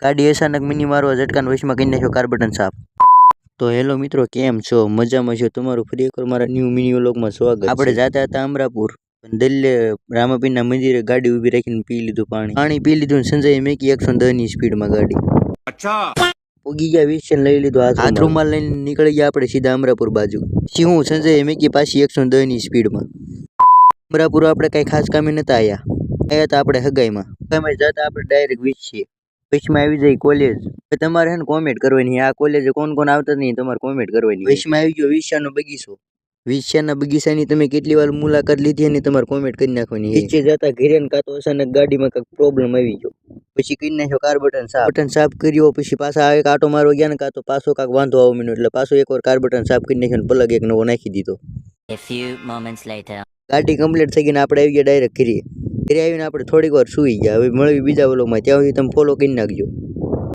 ગાડી અચાનક મિની મારવા ઝટકાના વશમાં કરી નાખ્યો કાર બટન સાફ. તો હેલો મિત્રો, કેમ છો? મજામાં છો? તમારું ફરી એકવાર મારા ન્યૂ મિની વ્લોગમાં સ્વાગત. આપણે જતા હતા અમરાપુર, દિલ્હી રામાપીરના મંદિરે ગાડી ઊભી રાખીને પી લીધું પાણી પી લીધું ને સંજય મેકી 110 ની સ્પીડમાં ગાડી. અચ્છા ઉગી ગયા 20 લઈ લીધો હાથ રૂમાલ લઈને નીકળી ગયા આપણે સીધા અમરાપુર બાજુ. પછી હું સંજય મેકી પાછી 110 ની સ્પીડમાં. અમરાપુર આપણે કઈ ખાસ કામે નતા આયા હતા આપણે હગાઈમાં જતા આપણે ડાયરેક્ટ વીસ વચમાં આવી જાય કોલેજ. તમારે હે ને કોમેન્ટ કરવાની, આ કોલેજે કોણ કોણ આવતા નહીં તમારે કોમેન્ટ કરવાની. વચમાં આવી ગયો વિશ્યાનો બગીચો. વિશ્યાના બગીચાની તમે કેટલી વાર મુલાકાત લીધી અને તમારે કોમેન્ટ કરી નાખવાની. નીચે જતા ઘરે ને કાં તો અચાનક ગાડીમાં કંઈક પ્રોબ્લેમ આવી ગયો, પછી કરી નાખ્યો કાર બટન સાફ કર્યો. પછી પાછા એક આટો મારવા ગયા ને કાં તો પાછો કાંક વાંધો આવો મીનો એટલે પાછો એકવાર કાર બટન સાફ કરી નાખ્યો, પ્લગ એક નવો નાખી દીધો. A few moments later ગાડી કમ્પ્લીટ થઈ ગઈ ને આપણે આવી ગયા ડાયરેક્ટ ઘરે આવીને આપણે થોડીક વાર સુઈ ગયા. હવે મળવી બીજા વ્લોગમાં, ત્યાં સુધી તમે ફોલો કરી નાખજો.